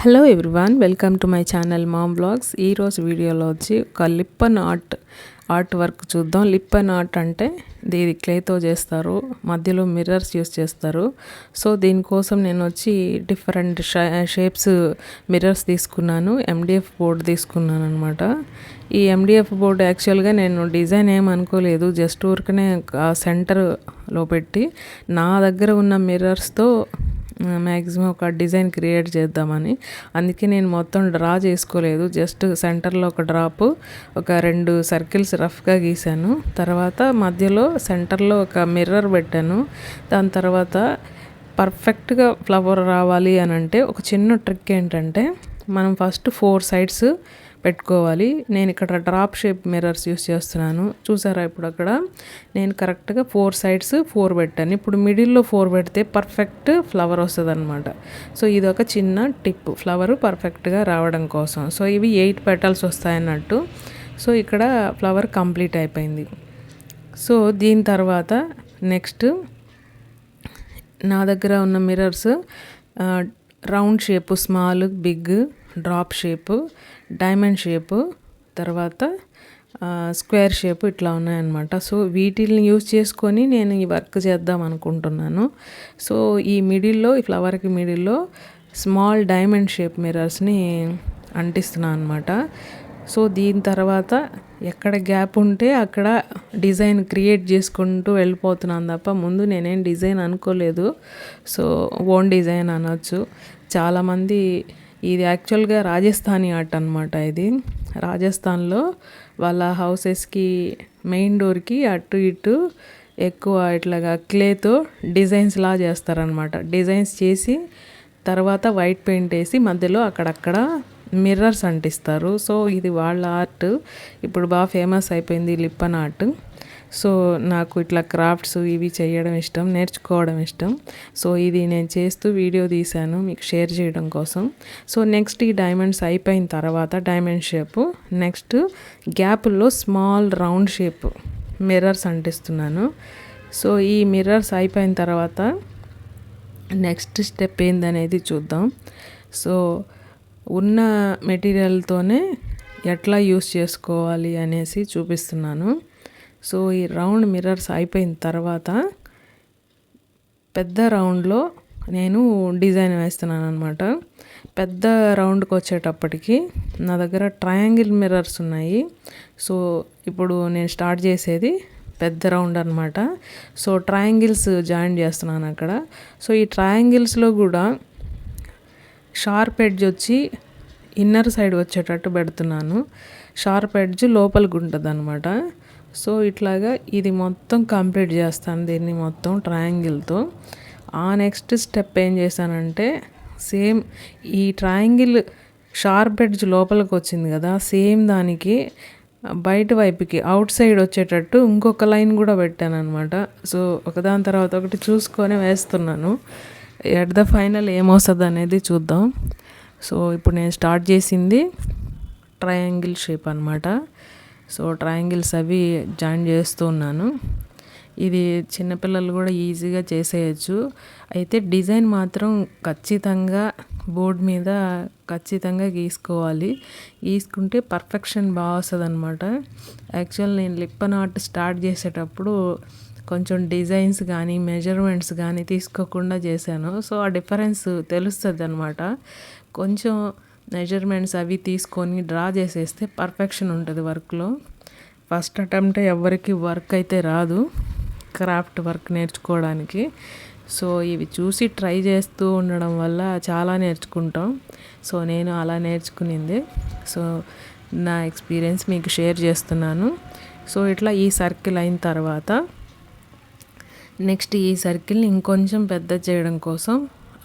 Hello everyone, welcome to my channel mom blogs. ఈరోజు వీడియోలో వచ్చి ఒక లిప్పన్ ఆర్ట్ వర్క్ చూద్దాం. లిప్పన్ ఆర్ట్ అంటే ఇది క్లేతో చేస్తారు, మధ్యలో మిర్రర్స్ యూస్ చేస్తారు. సో దీనికోసం నేను వచ్చి డిఫరెంట్ షేప్స్ మిర్రర్స్ తీసుకున్నాను, ఎండిఎఫ్ బోర్డ్ తీసుకున్నాను అనమాట. ఈ ఎండిఎఫ్ బోర్డ్ యాక్చువల్గా నేను డిజైన్ ఏమనుకోలేదు, జస్ట్ ఊరికనే సెంటర్లో పెట్టి నా దగ్గర ఉన్న మిర్రర్స్తో మ్యాక్సిమం ఒక డిజైన్ క్రియేట్ చేద్దామని. అందుకే నేను మొత్తం డ్రా చేసుకోలేదు, జస్ట్ సెంటర్లో ఒక డ్రాప్, ఒక 2 సర్కిల్స్ రఫ్గా గీసాను. తర్వాత మధ్యలో సెంటర్లో ఒక మిర్రర్ పెట్టాను. దాని తర్వాత పర్ఫెక్ట్గా ఫ్లవర్ రావాలి అని అంటే ఒక చిన్న ట్రిక్ ఏంటంటే, మనం ఫస్ట్ 4 సైడ్స్ పెట్టుకోవాలి. నేను ఇక్కడ డ్రాప్ షేప్ మిర్రర్స్ యూస్ చేస్తున్నాను, చూసారా? ఇప్పుడు అక్కడ నేను కరెక్ట్గా 4 సైడ్స్ 4 పెట్టాను. ఇప్పుడు మిడిల్లో 4 పెడితే పర్ఫెక్ట్ ఫ్లవర్ వస్తుంది అనమాట. సో ఇది ఒక చిన్న టిప్, ఫ్లవర్ పర్ఫెక్ట్గా రావడం కోసం. సో ఇవి 8 పెటల్స్ వస్తాయన్నట్టు. సో ఇక్కడ ఫ్లవర్ కంప్లీట్ అయిపోయింది. సో దీని తర్వాత నెక్స్ట్ నా దగ్గర ఉన్న mirrors round shape, small, big, drop shape, diamond shape, తర్వాత స్క్వేర్ షేపు ఇట్లా ఉన్నాయన్నమాట. సో వీటిని యూజ్ చేసుకొని నేను ఈ వర్క్ చేద్దాం అనుకుంటున్నాను. సో ఈ మిడిల్లో, ఈ ఫ్లవర్కి మిడిల్లో స్మాల్ డైమండ్ షేప్ మిర్రర్స్ని అంటిస్తున్నాను అనమాట. సో దీని తర్వాత ఎక్కడ గ్యాప్ ఉంటే అక్కడ డిజైన్ క్రియేట్ చేసుకుంటూ వెళ్ళిపోతున్నాను తప్ప ముందు నేనేం డిజైన్ అనుకోలేదు. సో ఓన్ డిజైన్ అనొచ్చు. చాలామంది ఇది యాక్చువల్గా రాజస్థానీ ఆర్ట్ అనమాట. ఇది రాజస్థాన్లో వాళ్ళ హౌసెస్కి మెయిన్ డోర్కి అటు ఇటు ఎక్కువ ఇట్లాగా క్లేతో డిజైన్స్ లా చేస్తారనమాట. డిజైన్స్ చేసి తర్వాత వైట్ పెయింట్ వేసి మధ్యలో అక్కడక్కడ మిర్రర్స్ అంటిస్తారు. సో ఇది వాళ్ళ ఆర్ట్, ఇప్పుడు బాగా ఫేమస్ అయిపోయింది లిప్పన్ ఆర్ట్. సో నాకు ఇట్లా క్రాఫ్ట్స్ ఇవి చేయడం ఇష్టం, నేర్చుకోవడం ఇష్టం. సో ఇది నేను చేస్తూ వీడియో తీశాను మీకు షేర్ చేయడం కోసం. సో నెక్స్ట్ ఈ డైమండ్స్ అయిపోయిన తర్వాత డైమండ్ షేపు, నెక్స్ట్ గ్యాపుల్లో స్మాల్ రౌండ్ షేప్ మిర్రర్స్ అంటిస్తున్నాను. సో ఈ మిర్రర్స్ అయిపోయిన తర్వాత నెక్స్ట్ స్టెప్ ఏందనేది చూద్దాం. సో ఉన్న మెటీరియల్తోనే ఎట్లా యూస్ చేసుకోవాలి అనేసి చూపిస్తున్నాను. సో ఈ రౌండ్ మిర్రర్స్ అయిపోయిన తర్వాత పెద్ద రౌండ్లో నేను డిజైన్ వేస్తున్నాను అనమాట. పెద్ద రౌండ్కి వచ్చేటప్పటికి నా దగ్గర ట్రయాంగిల్ మిర్రర్స్ ఉన్నాయి. సో ఇప్పుడు నేను స్టార్ట్ చేసేది పెద్ద రౌండ్ అనమాట. సో ట్రయాంగిల్స్ జాయిన్ చేస్తున్నాను అక్కడ. సో ఈ ట్రయాంగిల్స్లో కూడా షార్ప్ ఎడ్జ్ వచ్చి ఇన్నర్ సైడ్ వచ్చేటట్టు పెడుతున్నాను. షార్ప్ ఎడ్జ్ లోపలికి ఉంటుంది అనమాట. సో ఇట్లాగా ఇది మొత్తం కంప్లీట్ చేస్తాను, దీన్ని మొత్తం ట్రయాంగిల్తో. ఆ నెక్స్ట్ స్టెప్ ఏం చేశానంటే, సేమ్ ఈ ట్రయాంగిల్ షార్ప్ ఎడ్జ్ లోపలికి వచ్చింది కదా, సేమ్ దానికి బయట వైపుకి అవుట్ సైడ్ వచ్చేటట్టు ఇంకొక లైన్ కూడా పెట్టాను అనమాట. సో ఒకదాని తర్వాత ఒకటి చూసుకొని వేస్తున్నాను. ఎట్ ద ఫైనల్ ఏమొస్తుంది అనేది చూద్దాం. సో ఇప్పుడు నేను స్టార్ట్ చేసింది ట్రయాంగిల్ షేప్ అనమాట. సో ట్రయాంగిల్స్ అవి జాయిన్ చేస్తూ ఉన్నాను. ఇది చిన్నపిల్లలు కూడా ఈజీగా చేసేయచ్చు. అయితే డిజైన్ మాత్రం ఖచ్చితంగా బోర్డ్ మీద ఖచ్చితంగా గీసుకోవాలి. గీసుకుంటే పర్ఫెక్షన్ బాగా వస్తుంది అనమాట. యాక్చువల్ నేను లిప్పన్ ఆర్ట్ స్టార్ట్ చేసేటప్పుడు కొంచెం డిజైన్స్ కానీ మెజర్మెంట్స్ కానీ తీసుకోకుండా చేశాను. సో ఆ డిఫరెన్స్ తెలుస్తుంది అనమాట. కొంచెం మెజర్మెంట్స్ అవి తీసుకొని డ్రా చేసేస్తే పర్ఫెక్షన్ ఉంటుంది వర్క్లో. ఫస్ట్ అటెంప్ట్ ఎవరికి వర్క్ అయితే రాదు క్రాఫ్ట్ వర్క్ నేర్చుకోవడానికి. సో ఇవి చూసి ట్రై చేస్తూ ఉండడం వల్ల చాలా నేర్చుకుంటాం. సో నేను అలా నేర్చుకునింది. సో నా ఎక్స్పీరియన్స్ మీకు షేర్ చేస్తున్నాను. సో ఇట్లా ఈ సర్కిల్ అయిన తర్వాత నెక్స్ట్ ఈ సర్కిల్ని ఇంకొంచెం పెద్ద చేయడం కోసం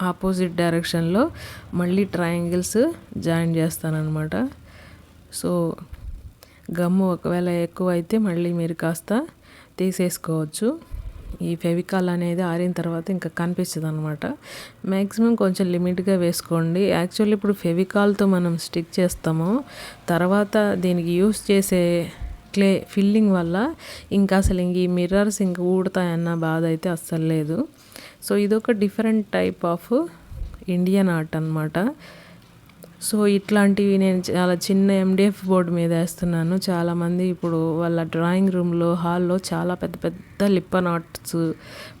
ఆపోజిట్ డైరెక్షన్లో మళ్ళీ ట్రయాంగిల్స్ జాయిన్ చేస్తానన్నమాట. సో గమ్ము ఒకవేళ ఎక్కువ అయితే మళ్ళీ మీరు కాస్త తీసేసుకోవచ్చు. ఈ ఫెవికాల్ అనేది ఆరిన తర్వాత ఇంకా కనిపిస్తుంది అనమాట. మ్యాక్సిమం కొంచెం లిమిట్గా వేసుకోండి. యాక్చువల్లీ ఇప్పుడు ఫెవికాల్తో మనం స్టిక్ చేస్తాము, తర్వాత దీనికి యూస్ చేసే క్లే ఫిల్లింగ్ వల్ల ఇంకా అసలు ఈ మిర్రర్స్ ఇంకా ఊడతాయన్న బాధ అయితే అస్సలు లేదు. సో ఇదొక different type of Indian art అనమాట. సో ఇట్లాంటివి నేను చాలా చిన్న ఎండిఎఫ్ బోర్డు మీద వేస్తున్నాను. చాలామంది ఇప్పుడు వాళ్ళ డ్రాయింగ్ రూమ్లో హాల్లో చాలా పెద్ద పెద్ద లిప్పన్ ఆర్ట్స్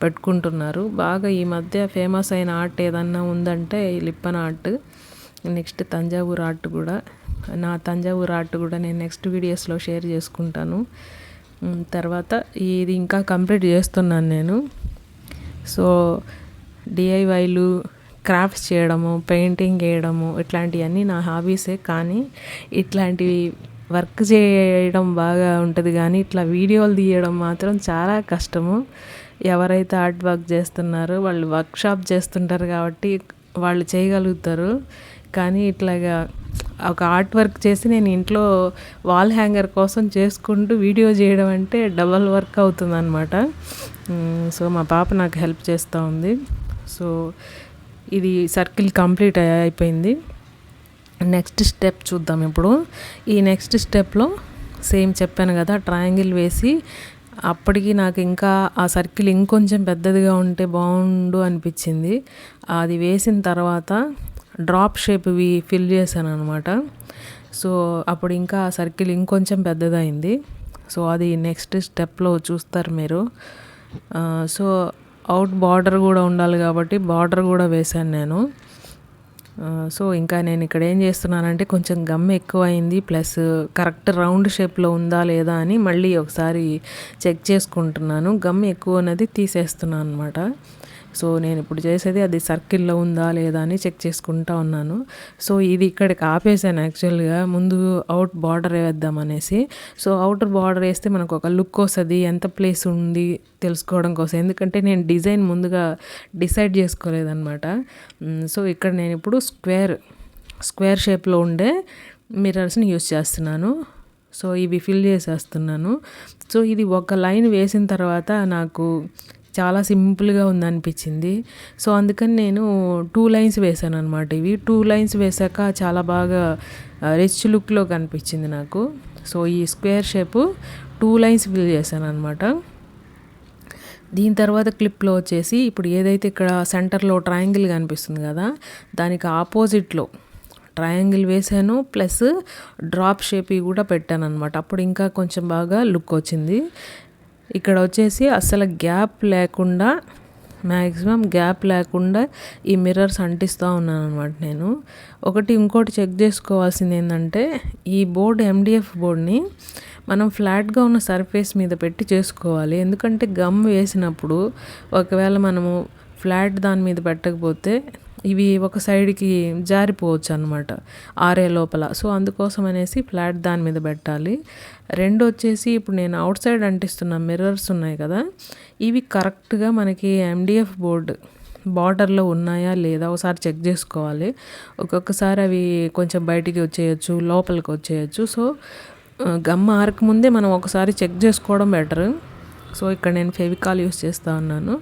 పెట్టుకుంటున్నారు. బాగా ఈ మధ్య ఫేమస్ అయిన ఆర్ట్ ఏదన్నా ఉందంటే ఈ Lippan art. Next Thanjavur art కూడా, నా తంజావూరు ఆర్ట్ కూడా నేను నెక్స్ట్ వీడియోస్లో షేర్ చేసుకుంటాను. తర్వాత ఇది ఇంకా కంప్లీట్ చేస్తున్నాను నేను. సో డిఐవైలు, క్రాఫ్ట్స్ చేయడము, పెయింటింగ్ వేయడము ఇట్లాంటివన్నీ నా హాబీసే. కానీ ఇట్లాంటివి వర్క్ చేయడం బాగా ఉంటుంది, కానీ ఇట్లా వీడియోలు తీయడం మాత్రం చాలా కష్టము. ఎవరైతే ఆర్ట్ వర్క్ చేస్తున్నారో వాళ్ళు వర్క్ షాప్ చేస్తుంటారు కాబట్టి వాళ్ళు చేయగలుగుతారు. కానీ ఇట్లాగా ఒక ఆర్ట్ వర్క్ చేసి నేను ఇంట్లో వాల్ హ్యాంగర్ కోసం చేసుకుంటూ వీడియో చేయడం అంటే డబల్ వర్క్ అవుతుంది అనమాట. సో మా పాప నాకు హెల్ప్ చేస్తూ ఉంది. సో ఇది సర్కిల్ కంప్లీట్ అయిపోయింది. నెక్స్ట్ స్టెప్ చూద్దాం ఇప్పుడు. ఈ నెక్స్ట్ స్టెప్లో సేమ్ చెప్పాను కదా, ట్రయాంగిల్ వేసి అప్పటికి నాకు ఇంకా ఆ సర్కిల్ ఇంకొంచెం పెద్దదిగా ఉంటే బాగుండు అనిపించింది. అది వేసిన తర్వాత డ్రాప్ షేప్వి ఫిల్ చేశాను అనమాట. సో అప్పుడు ఇంకా ఆ సర్కిల్ ఇంకొంచెం పెద్దదైంది. సో అది నెక్స్ట్ స్టెప్లో చూస్తారు మీరు. సో అవుట్ బార్డర్ కూడా ఉండాలి కాబట్టి బార్డర్ కూడా వేశాను నేను. సో ఇంకా నేను ఇక్కడ ఏం చేస్తున్నానంటే కొంచెం గమ్ ఎక్కువ అయింది, ప్లస్ కరెక్ట్ రౌండ్ షేప్లో ఉందా లేదా అని మళ్ళీ ఒకసారి చెక్ చేసుకుంటున్నాను. గమ్ ఎక్కువ అనేది తీసేస్తున్నాను అనమాట. సో నేను ఇప్పుడు చేసేది అది సర్కిల్లో ఉందా లేదా అని చెక్ చేసుకుంటా ఉన్నాను. సో ఇది ఇక్కడికి ఆపేసాను యాక్చువల్గా, ముందు అవుట్ బార్డర్ వేద్దామనేసి. సో అవుటర్ బార్డర్ వేస్తే మనకు ఒక లుక్ వస్తుంది, ఎంత ప్లేస్ ఉంది తెలుసుకోవడం కోసం. ఎందుకంటే నేను డిజైన్ ముందుగా డిసైడ్ చేసుకోలేదన్నమాట. సో ఇక్కడ నేను ఇప్పుడు స్క్వేర్ షేప్లో ఉండే మిర్రర్స్ని యూస్ చేస్తున్నాను. సో ఇవి ఫిల్ చేసేస్తున్నాను. సో ఇది ఒక లైన్ వేసిన తర్వాత నాకు చాలా సింపుల్గా ఉందనిపించింది. సో అందుకని నేను 2 లైన్స్ వేసాను అనమాట. ఇవి 2 లైన్స్ వేసాక చాలా బాగా రిచ్ లుక్లో కనిపించింది నాకు. సో ఈ స్క్వేర్ షేపు 2 లైన్స్ ఫిల్ చేశాను అనమాట. దీని తర్వాత క్లిప్లో వచ్చేసి ఇప్పుడు ఏదైతే ఇక్కడ సెంటర్లో ట్రయాంగిల్ కనిపిస్తుంది కదా, దానికి ఆపోజిట్లో ట్రయాంగిల్ వేసాను, ప్లస్ డ్రాప్ షేప్ కూడా పెట్టాను అనమాట. అప్పుడు ఇంకా కొంచెం బాగా లుక్ వచ్చింది. ఇక్కడ వచ్చేసి అసలు గ్యాప్ లేకుండా, మ్యాక్సిమం గ్యాప్ లేకుండా ఈ మిర్రర్స్ అంటిస్తూ ఉన్నాను అనమాట నేను. ఇంకోటి చెక్ చేసుకోవాల్సింది ఏంటంటే, ఈ బోర్డు ఎండిఎఫ్ బోర్డ్ని మనం ఫ్లాట్గా ఉన్న సర్ఫేస్ మీద పెట్టి చేసుకోవాలి. ఎందుకంటే గమ్ వేసినప్పుడు ఒకవేళ మనము ఫ్లాట్ దాని మీద పెట్టకపోతే ఇవి ఒక సైడ్కి జారిపోవచ్చు అనమాట ఆరే లోపల. సో అందుకోసం అనేసి ఫ్లాట్ దాని మీద పెట్టాలి. రెండు వచ్చేసి ఇప్పుడు నేను అవుట్ సైడ్ అంటిస్తున్న మిర్రర్స్ ఉన్నాయి కదా, ఇవి కరెక్ట్గా మనకి ఎండిఎఫ్ బోర్డు బార్డర్లో ఉన్నాయా లేదా ఒకసారి చెక్ చేసుకోవాలి. ఒక్కొక్కసారి అవి కొంచెం బయటికి వచ్చేయచ్చు, లోపలికి వచ్చేయచ్చు. సో గమ్ ఆరక ముందే మనం ఒకసారి చెక్ చేసుకోవడం బెటర్. సో ఇక్కడ నేను ఫెవికాల్ యూస్ చేస్తూ ఉన్నాను.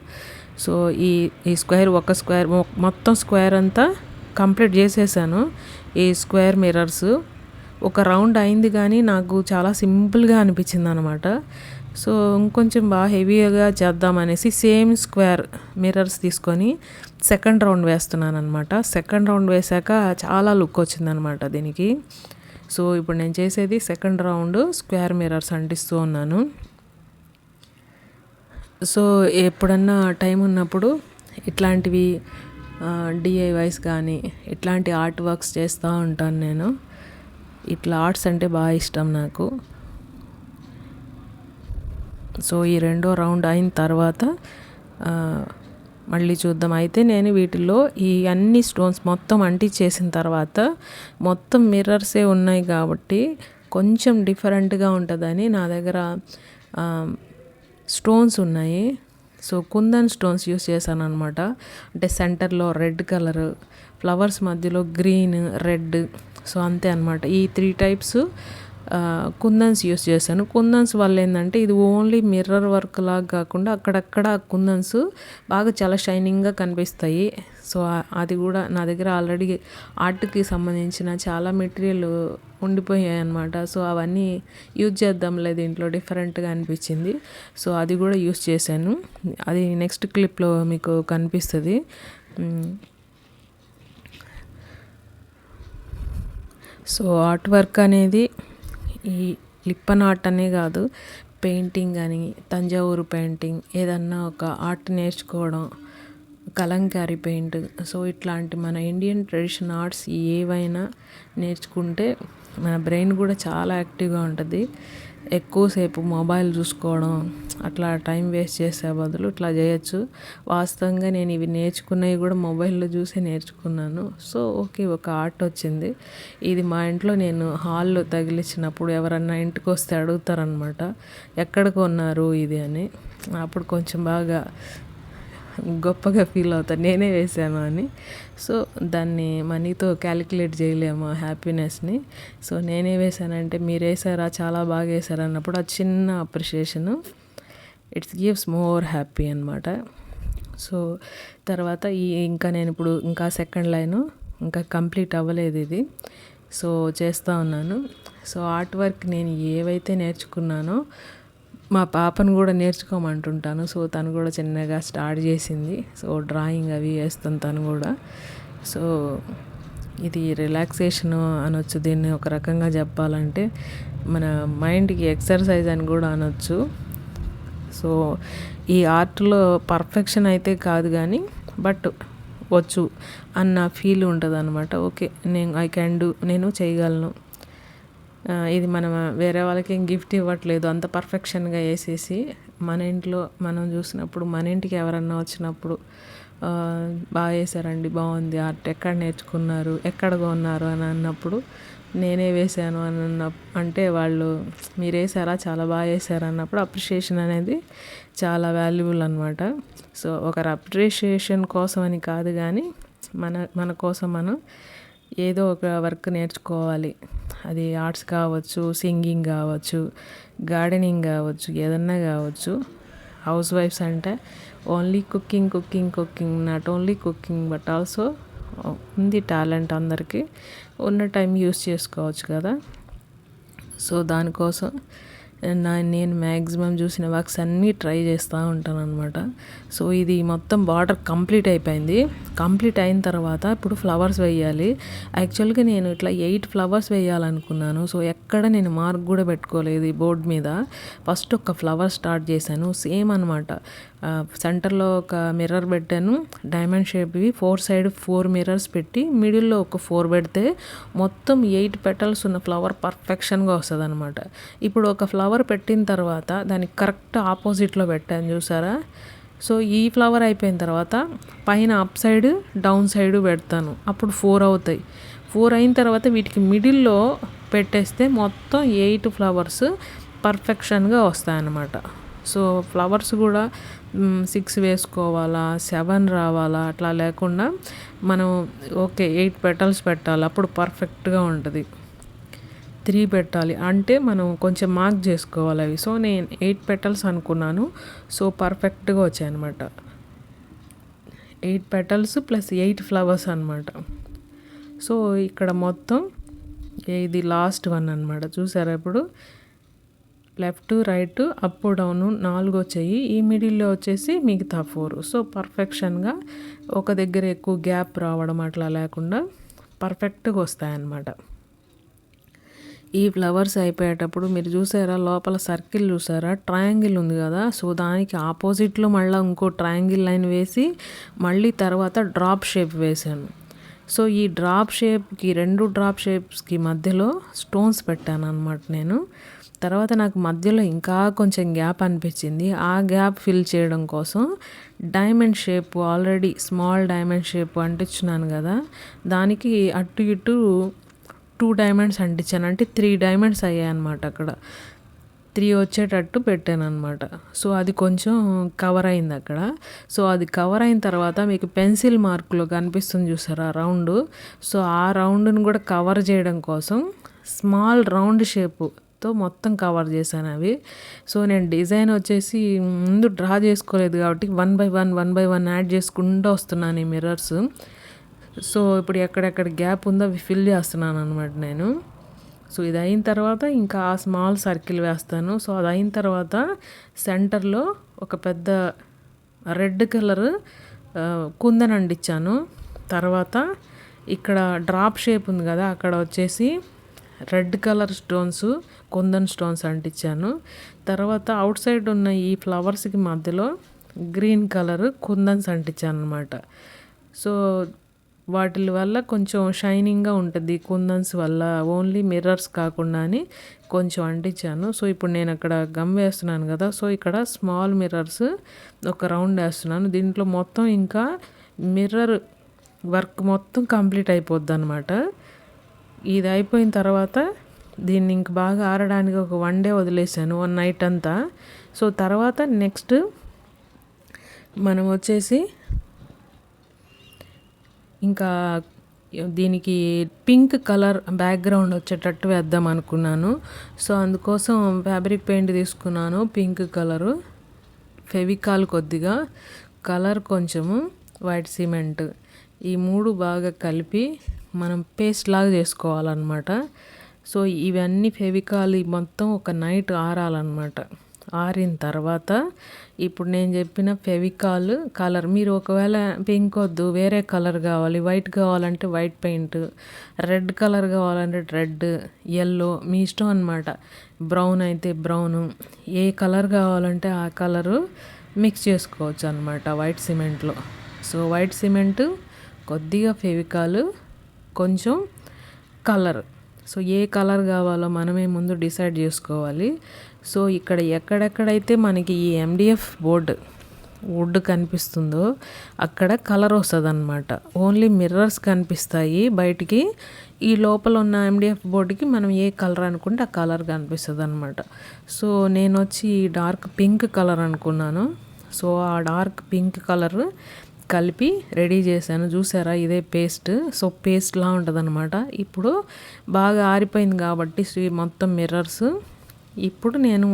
సో ఈ స్క్వేర్ మొత్తం స్క్వేర్ అంతా కంప్లీట్ చేసేసాను. ఈ స్క్వేర్ మిర్రర్స్ ఒక రౌండ్ అయింది, కానీ నాకు చాలా సింపుల్గా అనిపించింది అనమాట. సో ఇంకొంచెం బాగా హెవీగా చేద్దామనేసి సేమ్ స్క్వేర్ మిర్రర్స్ తీసుకొని సెకండ్ రౌండ్ వేస్తున్నాను అనమాట. సెకండ్ రౌండ్ వేసాక చాలా లుక్ వచ్చిందనమాట దీనికి. సో ఇప్పుడు నేను చేసేది సెకండ్ రౌండ్ స్క్వేర్ మిర్రర్స్ అంటిస్తూ ఉన్నాను. సో ఎప్పుడన్నా టైం ఉన్నప్పుడు ఇట్లాంటివి డిఐవైస్ కానీ ఇట్లాంటి ఆర్ట్ వర్క్స్ చేస్తూ ఉంటాను నేను. ఇట్లా ఆర్ట్స్ అంటే బాగా ఇష్టం నాకు. సో ఈ రెండో రౌండ్ అయిన తర్వాత మళ్ళీ చూద్దాం. అయితే నేను వీటిల్లో ఈ అన్ని స్టోన్స్ మొత్తం అంటించేసిన తర్వాత మొత్తం మిర్రర్సే ఉన్నాయి కాబట్టి కొంచెం డిఫరెంట్గా ఉంటుందని నా దగ్గర స్టోన్స్ ఉన్నాయి. సో కుందన్ స్టోన్స్ యూస్ చేశాను అనమాట. అంటే సెంటర్లో రెడ్ కలర్, ఫ్లవర్స్ మధ్యలో గ్రీన్, రెడ్. సో అంతే అనమాట. ఈ 3 టైప్స్ కుందన్స్ యూస్ చేశాను. కుందన్స్ వల్ల ఏంటంటే ఇది ఓన్లీ మిర్రర్ వర్క్ లాగా కాకుండా అక్కడక్కడ కుందన్స్ బాగా చాలా షైనింగ్గా కనిపిస్తాయి. సో అది కూడా నా దగ్గర ఆల్రెడీ ఆర్ట్కి సంబంధించిన చాలా మెటీరియల్ ఉండిపోయాయి అన్నమాట. సో అవన్నీ యూజ్ చేద్దాంలే దీంట్లో డిఫరెంట్గా అనిపించింది. సో అది కూడా యూజ్ చేశాను. అది నెక్స్ట్ క్లిప్లో మీకు కనిపిస్తుంది. సో ఆర్ట్ వర్క్ అనేది ఈ లిప్పన్ ఆర్ట్ అనే కాదు, పెయింటింగ్ అని, తంజావూరు పెయింటింగ్, ఏదన్నా ఒక ఆర్ట్ నేర్చుకోవడం, కలంకారీ పెయింట్, సో ఇట్లాంటి మన ఇండియన్ ట్రెడిషన్ ఆర్ట్స్ ఏవైనా నేర్చుకుంటే మన బ్రెయిన్ కూడా చాలా యాక్టివ్గా ఉంటుంది. ఎక్కువసేపు మొబైల్ చూసుకోవడం, అట్లా టైం వేస్ట్ చేసే బదులు ఇట్లా చేయొచ్చు. వాస్తవంగా నేను ఇవి నేర్చుకున్నవి కూడా మొబైల్లో చూసే నేర్చుకున్నాను. సో ఓకే, ఒక ఆర్ట్ వచ్చింది. ఇది మా ఇంట్లో నేను హాల్లో తగిలించినప్పుడు ఎవరన్నా ఇంటికి వస్తే అడుగుతారనమాట, ఎక్కడ కొన్నారు ఇది అని. అప్పుడు కొంచెం బాగా గొప్పగా ఫీల్ అవుతాను, నేనే వేసాను అని. సో దాన్ని మనీతో క్యాలిక్యులేట్ చేయలేము హ్యాపీనెస్ని. సో నేనే వేసానంటే మీరు వేసారా, చాలా బాగా వేసారు అన్నప్పుడు ఆ చిన్న appreciation it's gives more happy అనమాట. సో తర్వాత ఇంకా నేను ఇప్పుడు ఇంకా సెకండ్ లైను ఇంకా కంప్లీట్ అవ్వలేదు ఇది. సో చేస్తూ ఉన్నాను. సో ఆర్ట్ వర్క్ నేను ఏవైతే నేర్చుకున్నానో మా పాపను కూడా నేర్చుకోమంటుంటాను. సో తను కూడా చిన్నగా స్టార్ట్ చేసింది. సో డ్రాయింగ్ అవి వేస్తుంది తను కూడా. సో ఇది రిలాక్సేషను అనొచ్చు దీన్ని ఒక రకంగా చెప్పాలంటే, మన మైండ్కి ఎక్సర్సైజ్ అని కూడా అనొచ్చు. సో ఈ ఆర్ట్లో పర్ఫెక్షన్ అయితే కాదు కానీ బట్ వచ్చు అన్న ఫీల్ ఉంటుంది అనమాట. ఓకే, ఐ క్యాన్ డూ, నేను చేయగలను. ఇది మనం వేరే వాళ్ళకి ఏం గిఫ్ట్ ఇవ్వట్లేదు అంత పర్ఫెక్షన్గా వేసేసి. మన ఇంట్లో మనం చూసినప్పుడు, మన ఇంటికి ఎవరన్నా వచ్చినప్పుడు బాగా వేసారండి, బాగుంది ఆర్ట్, ఎక్కడ నేర్చుకున్నారు, ఎక్కడ కొన్నారు అని అన్నప్పుడు, నేనే వేసాను అని అంటే వాళ్ళు మీరు వేసారా, చాలా బాగా వేసారు అన్నప్పుడు అప్రిషియేషన్ అనేది చాలా వాల్యుబుల్ అనమాట. సో ఒకరు అప్రిషియేషన్ కోసం అని కాదు కానీ మన కోసం మనం ఏదో ఒక వర్క్ నేర్చుకోవాలి. అది ఆర్ట్స్ కావచ్చు, సింగింగ్ కావచ్చు, గార్డెనింగ్ కావచ్చు, ఏదన్నా కావచ్చు. హౌస్ వైఫ్స్ అంటే only cooking cooking cooking, not only cooking but also ఉంది టాలెంట్ అందరికీ. ఉన్న టైం యూస్ చేసుకోవచ్చు కదా. సో దానికోసం నేను మ్యాక్సిమం చూసిన వర్క్స్ అన్నీ ట్రై చేస్తూ ఉంటాను అనమాట. సో ఇది మొత్తం బార్డర్ కంప్లీట్ అయిపోయింది. కంప్లీట్ అయిన తర్వాత ఇప్పుడు ఫ్లవర్స్ వేయాలి. యాక్చువల్గా నేను ఇట్లా 8 ఫ్లవర్స్ వేయాలనుకున్నాను. సో ఎక్కడ నేను మార్క్ కూడా పెట్టుకోలేదు ఈ బోర్డు మీద. ఫస్ట్ ఒక ఫ్లవర్ స్టార్ట్ చేశాను, సేమ్ అనమాట. సెంటర్లో ఒక మిర్రర్ పెట్టాను, డైమండ్ షేప్వి 4 సైడ్ 4 మిర్రర్స్ పెట్టి మిడిల్లో ఒక 4 పెడితే మొత్తం 8 పెటల్స్ ఉన్న ఫ్లవర్ పర్ఫెక్షన్గా వస్తుంది అనమాట. ఇప్పుడు ఒక ఫ్లవర్ పెట్టిన తర్వాత దానికి కరెక్ట్ ఆపోజిట్లో పెట్టాను చూసారా. సో ఈ ఫ్లవర్ అయిపోయిన తర్వాత పైన అప్ సైడ్ డౌన్ సైడ్ పెడతాను, అప్పుడు 4 అవుతాయి. 4 అయిన తర్వాత వీటికి మిడిల్లో పెట్టేస్తే మొత్తం 8 ఫ్లవర్స్ పర్ఫెక్షన్గా వస్తాయన్నమాట. సో ఫ్లవర్స్ కూడా 6 వేసుకోవాలా, 7 రావాలా, అట్లా లేకుండా మనం ఓకే 8 పెటల్స్ పెట్టాలి, అప్పుడు పర్ఫెక్ట్గా ఉంటుంది. 3 పెట్టాలి అంటే మనం కొంచెం మార్క్ చేసుకోవాలి అవి. సో నేను 8 పెటల్స్ అనుకున్నాను. సో పర్ఫెక్ట్గా వచ్చాయి అనమాట. 8 పెటల్స్ ప్లస్ 8 ఫ్లవర్స్ అనమాట. సో ఇక్కడ మొత్తం ఇది లాస్ట్ వన్ అనమాట. చూసారా ఇప్పుడు లెఫ్ట్ రైట్ అప్ డౌన్ 4 వచ్చాయి, ఈ మిడిల్లో వచ్చేసి మిగతా 4. సో పర్ఫెక్షన్గా ఒక దగ్గర ఎక్కువ గ్యాప్ రావడం అట్లా లేకుండా పర్ఫెక్ట్గా వస్తాయన్నమాట. ఈ ఫ్లవర్స్ అయిపోయేటప్పుడు మీరు చూసారా లోపల సర్కిల్ చూసారా, ట్రయాంగిల్ ఉంది కదా. సో దానికి ఆపోజిట్లో మళ్ళీ ఇంకో ట్రయాంగిల్ లైన్ వేసి మళ్ళీ తర్వాత డ్రాప్ షేప్ వేసాను. సో ఈ డ్రాప్ షేప్కి 2 డ్రాప్ షేప్స్కి మధ్యలో స్టోన్స్ పెట్టాను అనమాట నేను. తర్వాత నాకు మధ్యలో ఇంకా కొంచెం గ్యాప్ అనిపించింది. ఆ గ్యాప్ ఫిల్ చేయడం కోసం diamond shape, already small diamond shape అంటించున్నాను కదా, దానికి అటు ఇటు 2 డైమండ్స్ అంటించాను. అంటే 3 డైమండ్స్ అయ్యాయి అనమాట. అక్కడ 3 వచ్చేటట్టు పెట్టాను అనమాట. సో అది కొంచెం కవర్ అయింది అక్కడ. సో అది కవర్ అయిన తర్వాత మీకు పెన్సిల్ మార్కులో కనిపిస్తుంది చూసారా రౌండ్. సో ఆ రౌండ్ని కూడా కవర్ చేయడం కోసం స్మాల్ రౌండ్ షేప్తో మొత్తం కవర్ చేశాను అవి. సో నేను డిజైన్ వచ్చేసి ముందు డ్రా చేసుకోలేదు కాబట్టి 1 by 1 యాడ్ చేసుకుంటూ వస్తున్నాను ఈ మిర్రర్స్. సో ఇప్పుడు ఎక్కడెక్కడ గ్యాప్ ఉందో అవి ఫిల్ చేస్తున్నాను అనమాట నేను. సో ఇది అయిన తర్వాత ఇంకా ఆ స్మాల్ సర్కిల్ వేస్తాను. సో అది అయిన తర్వాత సెంటర్లో ఒక పెద్ద రెడ్ కలర్ కుందన్ అంటించాను. తర్వాత ఇక్కడ డ్రాప్ షేప్ ఉంది కదా, అక్కడ వచ్చేసి red colour stones, kundan stones అంటించాను. తర్వాత అవుట్ సైడ్ ఉన్న ఈ ఫ్లవర్స్కి మధ్యలో గ్రీన్ కలర్ కుందన్స్ అంటించాను అనమాట. సో వాటి వల్ల కొంచెం షైనింగ్గా ఉంటుంది కుందన్స్ వల్ల, ఓన్లీ మిర్రర్స్ కాకుండా అని కొంచెం అంటించాను. సో ఇప్పుడు నేను అక్కడ గమ్ వేస్తున్నాను కదా, సో ఇక్కడ స్మాల్ మిర్రర్స్ ఒక రౌండ్ వేస్తున్నాను. దీంట్లో మొత్తం ఇంకా మిర్రర్ వర్క్ మొత్తం కంప్లీట్ అయిపోద్ది అనమాట. ఇది అయిపోయిన తర్వాత దీన్ని ఇంక బాగా ఆరడానికి ఒక 1 డే వదిలేసాను, 1 నైట్ అంతా. సో తర్వాత నెక్స్ట్ మనం వచ్చేసి ఇంకా దీనికి పింక్ కలర్ బ్యాక్గ్రౌండ్ వచ్చేటట్టు వేద్దాం అనుకున్నాను. సో అందుకోసం ఫ్యాబ్రిక్ పెయింట్ తీసుకున్నాను, పింక్ కలరు, ఫెవికాల్ కొద్దిగా, కలర్ కొంచెము, వైట్ సిమెంట్, ఈ 3 బాగా కలిపి మనం పేస్ట్ లాగా చేసుకోవాలన్నమాట. సో ఇవన్నీ ఫెవికాల్ మొత్తం ఒక నైట్ ఆరాలన్నమాట. ఆరిన తర్వాత ఇప్పుడు నేను చెప్పిన ఫెవికాల్ కలర్, మీరు ఒకవేళ పింక్ వద్దు వేరే కలర్ కావాలి, వైట్ కావాలంటే వైట్ పెయింట్, రెడ్ కలర్ కావాలంటే రెడ్, ఎల్లో మీ ఇష్టం అనమాట. బ్రౌన్ అయితే బ్రౌను, ఏ కలర్ కావాలంటే ఆ కలరు మిక్స్ చేసుకోవచ్చు అనమాట వైట్ సిమెంట్లో. సో వైట్ సిమెంట్, కొద్దిగా ఫెవికాల్, కొంచెం కలర్. సో ఏ కలర్ కావాలో మనమే ముందు డిసైడ్ చేసుకోవాలి. సో ఇక్కడ ఎక్కడెక్కడైతే మనకి ఈ MDF బోర్డు వుడ్ కనిపిస్తుందో అక్కడ కలర్ వస్తుంది అనమాట. ఓన్లీ మిర్రర్స్ కనిపిస్తాయి బయటికి, ఈ లోపల ఉన్న MDF బోర్డుకి మనం ఏ కలర్ అనుకుంటే ఆ కలర్ కనిపిస్తుంది అనమాట. సో నేను వచ్చి డార్క్ పింక్ కలర్ అనుకున్నాను. సో ఆ డార్క్ పింక్ కలర్ కలిపి రెడీ చేశాను. చూసారా, ఇదే పేస్ట్. సో పేస్ట్లా ఉంటుంది అనమాట. ఇప్పుడు బాగా ఆరిపోయింది కాబట్టి మొత్తం మిర్రర్స్, ఇప్పుడు నేను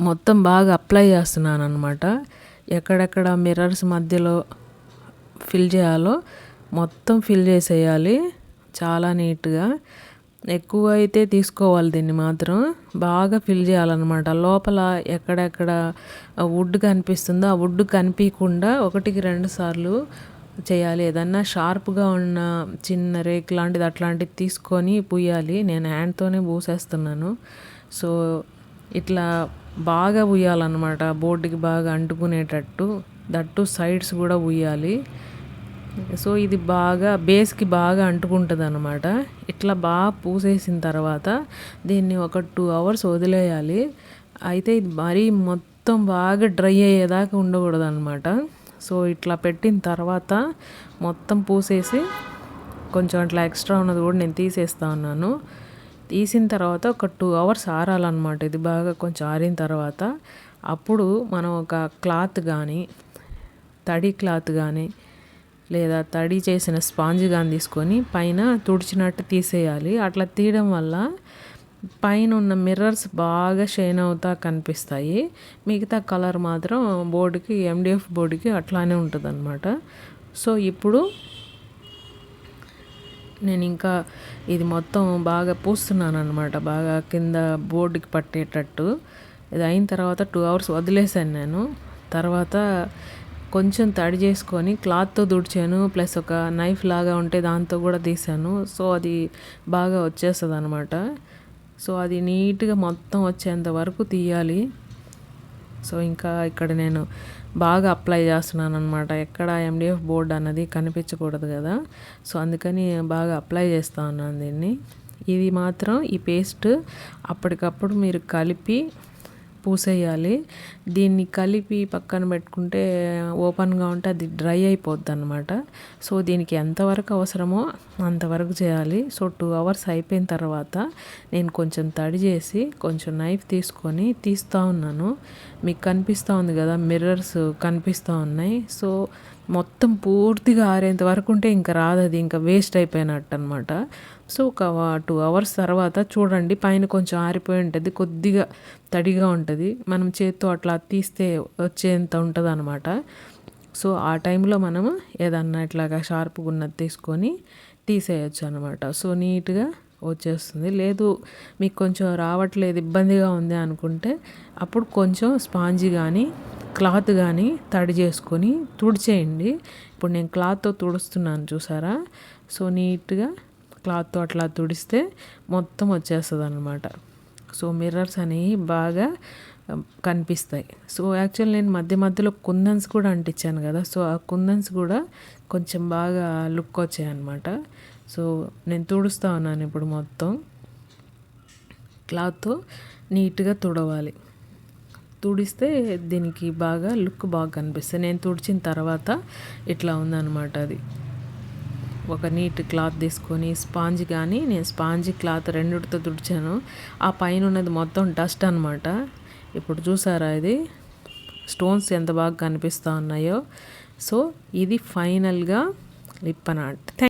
మొత్తం బాగా అప్లై చేస్తున్నాను అనమాట. ఎక్కడెక్కడ మిర్రర్స్ మధ్యలో ఫిల్ చేయాలో మొత్తం ఫిల్ చేసేయాలి చాలా నీట్గా. ఎక్కువ అయితే తీసుకోవాలి, దీన్ని మాత్రం బాగా ఫిల్ చేయాలన్నమాట. లోపల ఎక్కడెక్కడ వుడ్ కనిపిస్తుందో ఆ వుడ్ కనిపించకుండా 1-2 సార్లు చేయాలి. ఏదన్నా షార్ప్గా ఉన్న చిన్న రేక్ లాంటిది అట్లాంటిది తీసుకొని పూయాలి. నేను హ్యాండ్తోనే పూసేస్తున్నాను. సో ఇట్లా బాగా పూయాలన్నమాట, బోర్డుకి బాగా అంటుకునేటట్టు, దట్టు సైడ్స్ కూడా పూయాలి. సో ఇది బాగా బేస్కి బాగా అంటుకుంటుంది అనమాట. ఇట్లా బాగా పూసేసిన తర్వాత దీన్ని ఒక 2 hours వదిలేయాలి. అయితే ఇది మరీ మొత్తం బాగా డ్రై అయ్యేదాకా ఉండకూడదు అనమాట. సో ఇట్లా పెట్టిన తర్వాత మొత్తం పూసేసి కొంచెం అట్లా ఎక్స్ట్రా ఉన్నది కూడా నేను తీసేస్తా ఉన్నాను. తీసిన తర్వాత ఒక 2 hours ఆరాలన్నమాట. ఇది బాగా కొంచెం ఆరిన తర్వాత అప్పుడు మనం ఒక క్లాత్ కానీ, తడి క్లాత్ కానీ లేదా తడి చేసిన స్పాంజ్ కానీ తీసుకొని పైన తుడిచినట్టు తీసేయాలి. అట్లా తీయడం వల్ల పైన ఉన్న మిర్రర్స్ బాగా షైన్ అవుతా కనిపిస్తాయి. మిగతా కలర్ మాత్రం బోర్డుకి, MDF బోర్డుకి అట్లానే ఉంటుంది అనమాట. సో ఇప్పుడు నేను ఇంకా ఇది మొత్తం బాగా పూస్తున్నాను అనమాట, బాగా కింద బోర్డుకి పట్టేటట్టు. ఇది అయిన తర్వాత 2 hours వదిలేసాను నేను. తర్వాత కొంచెం తడి చేసుకొని క్లాత్తో తుడిచాను, ప్లస్ ఒక నైఫ్ లాగా ఉంటే దాంతో కూడా తీసాను. సో అది బాగా వచ్చేస్తుంది అనమాట. సో అది నీట్గా మొత్తం వచ్చేంత వరకు తీయాలి. సో ఇంకా ఇక్కడ నేను బాగా అప్లై చేస్తున్నాను అనమాట. ఎక్కడ MDF బోర్డ్ అన్నది కనిపించకూడదు కదా, సో అందుకని బాగా అప్లై చేస్తూ ఉన్నాను దీన్ని. ఇది మాత్రం ఈ పేస్ట్ అప్పటికప్పుడు మీరు కలిపి పూసేయాలి. దీన్ని కలిపి పక్కన పెట్టుకుంటే ఓపెన్గా ఉంటే అది డ్రై అయిపోద్ది అనమాట. సో దీనికి ఎంతవరకు అవసరమో అంతవరకు చేయాలి. సో 2 hours అయిపోయిన తర్వాత నేను కొంచెం తడి చేసి కొంచెం నైఫ్ తీసుకొని తీస్తూ ఉన్నాను. మీకు కనిపిస్తూ ఉంది కదా, మిర్రర్స్ కనిపిస్తూ ఉన్నాయి. సో మొత్తం పూర్తిగా ఆరేంత వరకు ఉంటే ఇంకా రాదు, అది ఇంకా వేస్ట్ అయిపోయినట్టు అనమాట. సో ఒక 2 hours తర్వాత చూడండి, పైన కొంచెం ఆరిపోయి ఉంటుంది, కొద్దిగా తడిగా ఉంటుంది. మనం చేత్తో అట్లా తీస్తే వచ్చేంత ఉంటుంది అనమాట. సో ఆ టైంలో మనము ఏదన్నా ఇట్లాగా షార్ప్గా ఉన్నది తీసుకొని తీసేయచ్చు అనమాట. సో నీట్గా వచ్చేస్తుంది. లేదు మీకు కొంచెం రావట్లేదు, ఇబ్బందిగా ఉంది అనుకుంటే అప్పుడు కొంచెం స్పాంజీ కానీ క్లాత్ కానీ తడి చేసుకొని తుడిచేయండి. ఇప్పుడు నేను క్లాత్తో తుడుస్తున్నాను చూసారా. సో నీట్గా క్లాత్తో అట్లా తుడిస్తే మొత్తం వచ్చేస్తుంది అనమాట. సో మిర్రర్స్ అనేవి బాగా కనిపిస్తాయి. సో యాక్చువల్ నేను మధ్య మధ్యలో కుందన్స్ కూడా అంటించాను కదా. సో ఆ కుందన్స్ కూడా కొంచెం బాగా లుక్ వచ్చాయి అన్నమాట. సో నేను తుడుస్తూ ఉన్నాను ఇప్పుడు మొత్తం. క్లాత్తో నీట్గా తుడవాలి. తుడిస్తే దీనికి బాగా లుక్ బాగా కనిపిస్తుంది. నేను తుడిచిన తర్వాత ఇట్లా ఉందన్నమాట. అది ఒక నీట్ క్లాత్ తీసుకొని స్పాంజ్ కానీ, నేను స్పాంజ్ క్లాత్ రెండిటితో తుడిచాను. ఆ పైన ఉన్నది మొత్తం డస్ట్ అనమాట. ఇప్పుడు చూసారా ఇది స్టోన్స్ ఎంత బాగా కనిపిస్తూ ఉన్నాయో. సో ఇది ఫైనల్గా లిప్పన్ ఆర్ట్.